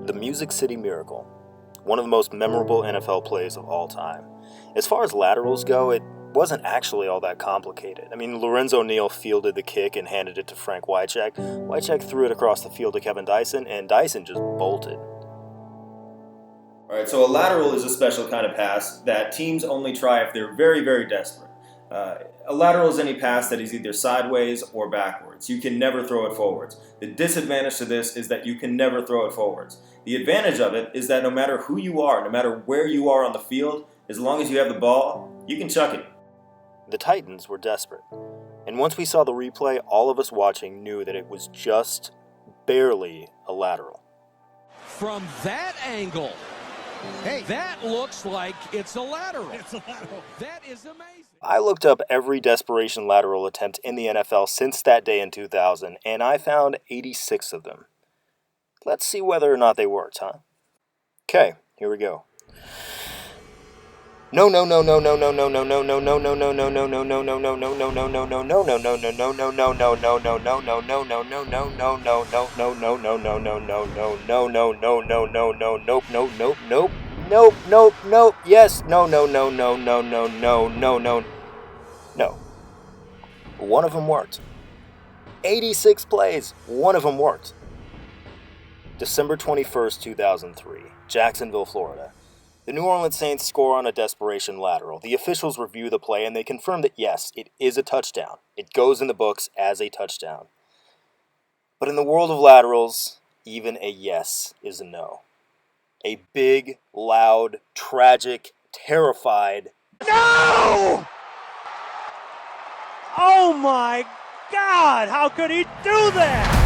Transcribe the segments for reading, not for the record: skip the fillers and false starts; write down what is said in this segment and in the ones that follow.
The Music City Miracle, one of the most memorable NFL plays of all time. As far as laterals go, it wasn't actually all that complicated. Lorenzo Neal fielded the kick and handed it to Frank Wycheck. Wycheck threw it across the field to Kevin Dyson, and Dyson just bolted. Alright, so a lateral is a special kind of pass that teams only try if they're very, very desperate. A lateral is any pass that is either sideways or backwards. You can never throw it forwards. The disadvantage to this is that you can never throw it forwards. The advantage of it is that no matter who you are, no matter where you are on the field, as long as you have the ball, you can chuck it. The Titans were desperate. And once we saw the replay, all of us watching knew that it was just barely a lateral. From that angle, that looks like it's a lateral. That is amazing. I looked up every desperation lateral attempt in the NFL since that day in 2000, and I found 86 of them. Let's see whether or not they worked, huh? Okay, here we go. No. Yes. No. One of them worked. 86 plays. One of them worked. December 21st, 2003, Jacksonville, Florida. The New Orleans Saints score on a desperation lateral. The officials review the play and they confirm that yes, it is a touchdown. It goes in the books as a touchdown. But in the world of laterals, even a yes is a no. A big, loud, tragic, terrified No! Oh my God! How could he do that?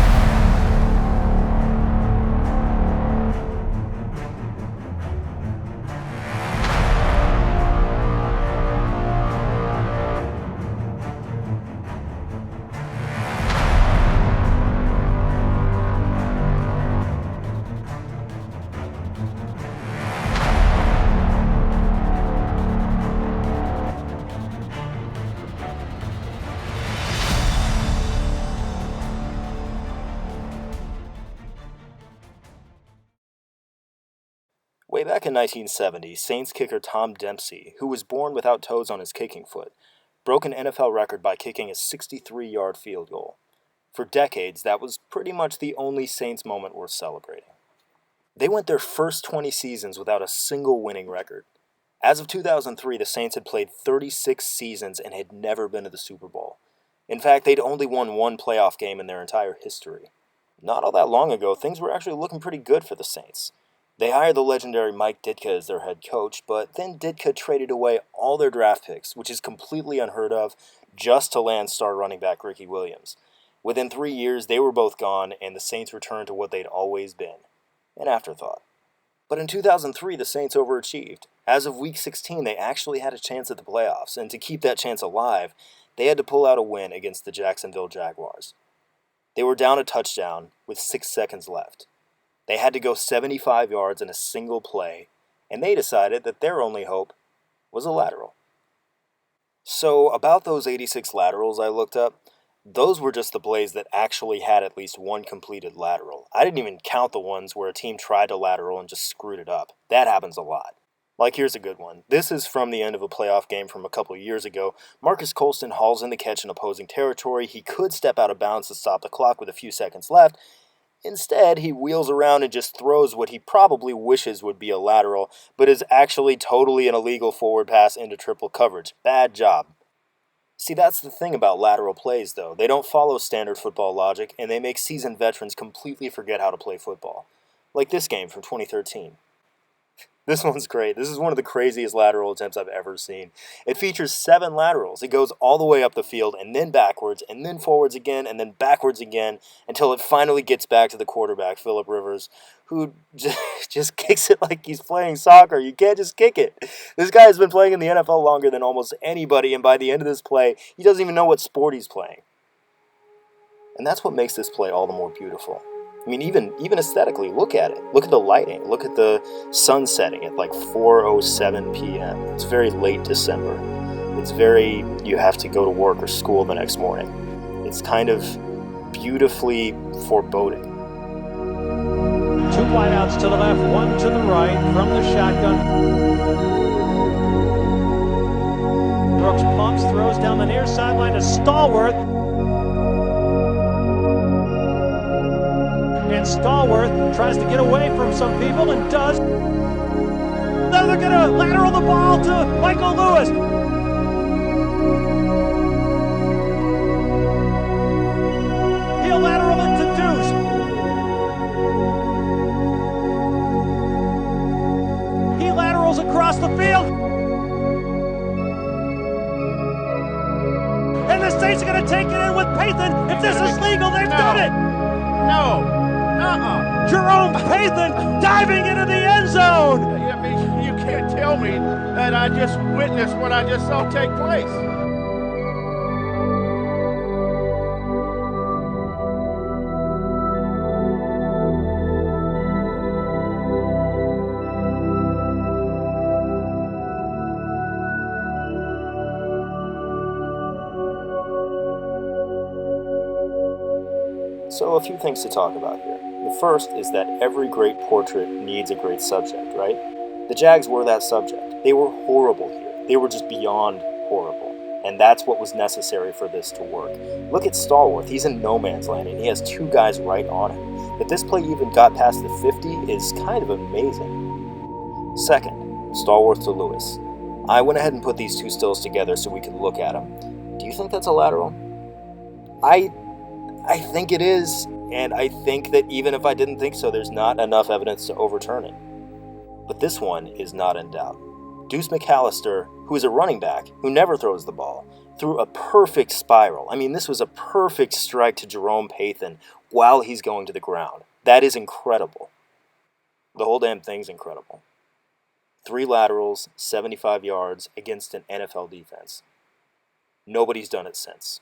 Way back in 1970, Saints kicker Tom Dempsey, who was born without toes on his kicking foot, broke an NFL record by kicking a 63-yard field goal. For decades, that was pretty much the only Saints moment worth celebrating. They went their first 20 seasons without a single winning record. As of 2003, the Saints had played 36 seasons and had never been to the Super Bowl. In fact, they'd only won one playoff game in their entire history. Not all that long ago, things were actually looking pretty good for the Saints. They hired the legendary Mike Ditka as their head coach, but then Ditka traded away all their draft picks, which is completely unheard of, just to land star running back Ricky Williams. Within 3 years, they were both gone, and the Saints returned to what they'd always been, an afterthought. But in 2003, the Saints overachieved. As of Week 16, they actually had a chance at the playoffs, and to keep that chance alive, they had to pull out a win against the Jacksonville Jaguars. They were down a touchdown with 6 seconds left. They had to go 75 yards in a single play, and they decided that their only hope was a lateral. So, about those 86 laterals I looked up, those were just the plays that actually had at least one completed lateral. I didn't even count the ones where a team tried to lateral and just screwed it up. That happens a lot. Like, here's a good one. This is from the end of a playoff game from a couple of years ago. Marcus Colston hauls in the catch in opposing territory. He could step out of bounds to stop the clock with a few seconds left. Instead, he wheels around and just throws what he probably wishes would be a lateral, but is actually totally an illegal forward pass into triple coverage. Bad job. See, that's the thing about lateral plays, though. They don't follow standard football logic, and they make seasoned veterans completely forget how to play football. Like this game from 2013. This one's great. This is one of the craziest lateral attempts I've ever seen. It features 7 laterals. It goes all the way up the field, and then backwards, and then forwards again, and then backwards again, until it finally gets back to the quarterback, Phillip Rivers, who just kicks it like he's playing soccer. You can't just kick it. This guy has been playing in the NFL longer than almost anybody, and by the end of this play, he doesn't even know what sport he's playing. And that's what makes this play all the more beautiful. Even aesthetically, look at it. Look at the lighting. Look at the sun setting at like 4:07 p.m. It's very late December. It's very, you have to go to work or school the next morning. It's kind of beautifully foreboding. 2 wideouts to the left, one to the right from the shotgun. Brooks pumps, throws down the near sideline to Stallworth. And Stallworth tries to get away from some people and does. Now they're going to lateral the ball to Michael Lewis. He'll lateral it to Deuce. He laterals across the field. And the Saints are going to take it in with Pathan. If this is legal, they've done it. No. Jerome Pathan diving into the end zone. I mean, you can't tell me that I just witnessed what I just saw take place. So a few things to talk about here. The first is that every great portrait needs a great subject, right? The Jags were that subject. They were horrible here. They were just beyond horrible. And that's what was necessary for this to work. Look at Stallworth. He's in no man's land, and he has two guys right on him. That this play even got past the 50 is kind of amazing. Second, Stallworth to Lewis. I went ahead and put these two stills together so we could look at them. Do you think that's a lateral? I think it is, and I think that even if I didn't think so, there's not enough evidence to overturn it. But this one is not in doubt. Deuce McAllister, who is a running back, who never throws the ball, threw a perfect spiral. I mean, this was a perfect strike to Jerome Pathan while he's going to the ground. That is incredible. The whole damn thing's incredible. 3 laterals, 75 yards against an NFL defense. Nobody's done it since.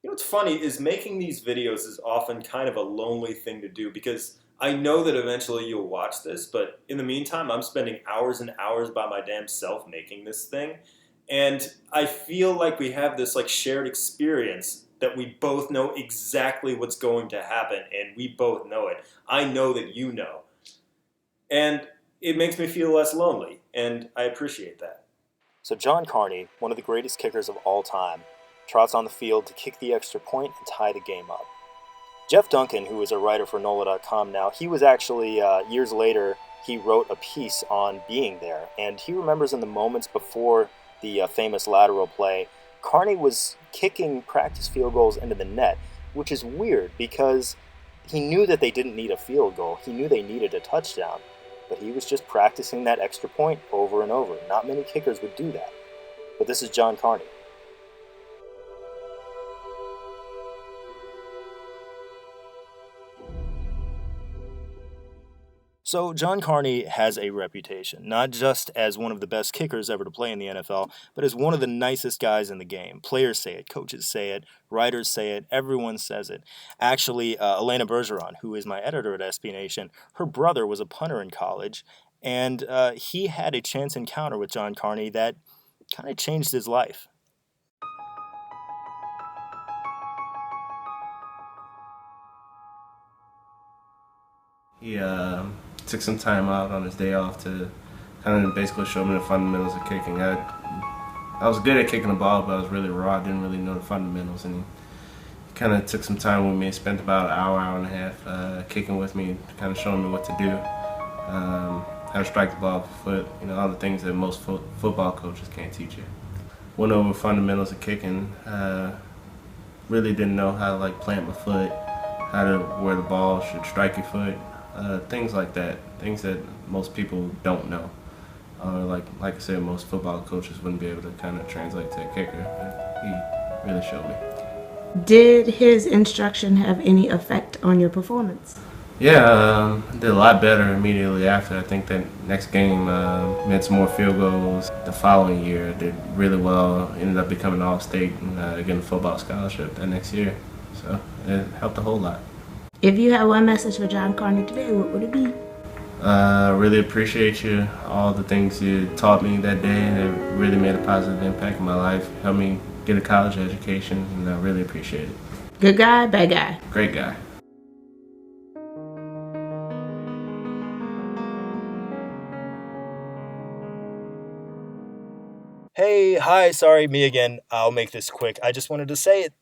You know what's funny is making these videos is often kind of a lonely thing to do because I know that eventually you'll watch this, but in the meantime, I'm spending hours and hours by my damn self making this thing. And I feel like we have this like shared experience that we both know exactly what's going to happen and we both know it. I know that you know. And it makes me feel less lonely, and I appreciate that. So John Carney, one of the greatest kickers of all time, trots on the field to kick the extra point and tie the game up. Jeff Duncan, who is a writer for NOLA.com now, he was actually, years later, he wrote a piece on being there, and he remembers in the moments before the famous lateral play, Carney was kicking practice field goals into the net, which is weird because he knew that they didn't need a field goal. He knew they needed a touchdown, but he was just practicing that extra point over and over. Not many kickers would do that, but this is John Carney. So John Carney has a reputation, not just as one of the best kickers ever to play in the NFL, but as one of the nicest guys in the game. Players say it, coaches say it, writers say it, everyone says it. Actually, Elena Bergeron, who is my editor at SB Nation, her brother was a punter in college, and he had a chance encounter with John Carney that kind of changed his life. He took some time out on his day off to kind of basically show me the fundamentals of kicking. I was good at kicking the ball, but I was really raw. I didn't really know the fundamentals, and he kind of took some time with me, spent about an hour, hour and a half kicking with me, kind of showing me what to do, how to strike the ball with the foot, you know, all the things that most football coaches can't teach you. Went over fundamentals of kicking. Really didn't know how to like plant my foot, where the ball should strike your foot. Things like that, things that most people don't know. Like I said, most football coaches wouldn't be able to kind of translate to a kicker. He really showed me. Did his instruction have any effect on your performance? Yeah, did a lot better immediately after. I think that next game made some more field goals. The following year, did really well. Ended up becoming All-State and getting a football scholarship that next year. So it helped a whole lot. If you had one message for John Carney today, what would it be? Really appreciate you, all the things you taught me that day, and it really made a positive impact in my life. Helped me get a college education, and I really appreciate it. Good guy, bad guy? Great guy. Hey, hi, sorry, me again. I'll make this quick. I just wanted to say it.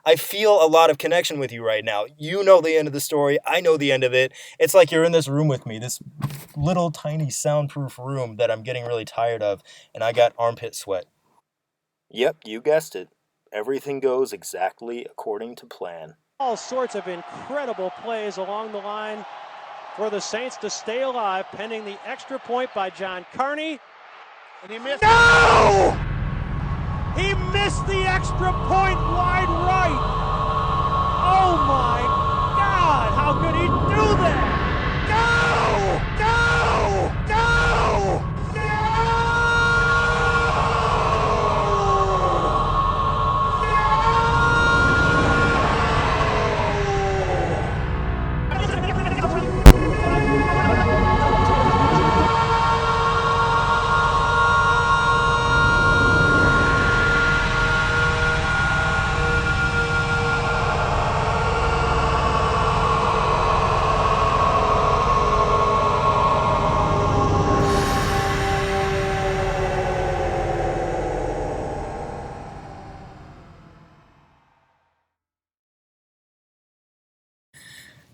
I feel a lot of connection with you right now. You know the end of the story. I know the end of it. It's like you're in this room with me, this little tiny soundproof room that I'm getting really tired of, and I got armpit sweat. Yep, you guessed it. Everything goes exactly according to plan. All sorts of incredible plays along the line for the Saints to stay alive, pending the extra point by John Carney. And he missed. No! He missed the extra point wide right. Oh my God, how could he do that? No! No! No!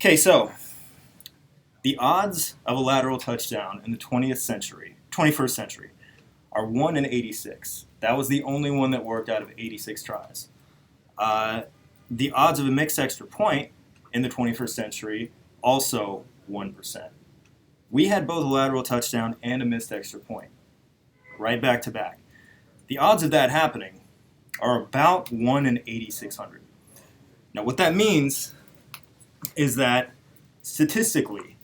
Okay, so the odds of a lateral touchdown in the 21st century, are 1 in 86. That was the only one that worked out of 86 tries. The odds of a mixed extra point in the 21st century, also 1%. We had both a lateral touchdown and a missed extra point, right back to back. The odds of that happening are about 1 in 8,600. Now, what that means is that statistically,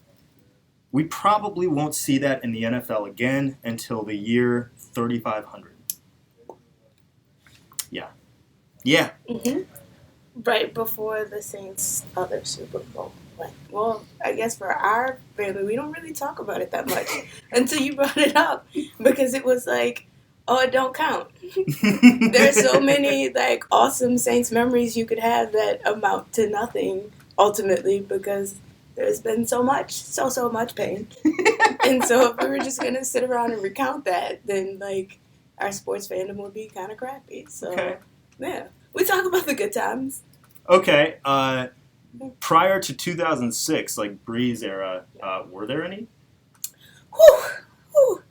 we probably won't see that in the NFL again until the year 3500. Yeah. Yeah. Mm-hmm. Right before the Saints' other Super Bowl. Well, I guess for our family, we don't really talk about it that much until you brought it up, because it was like, oh, it don't count. There's so many like awesome Saints memories you could have that amount to nothing ultimately, because there's been so much pain. And so if we were just going to sit around and recount that, then like our sports fandom would be kind of crappy. So, Okay. Yeah. We talk about the good times. Okay. Prior to 2006, like Breeze era, were there any? Whew. Whew.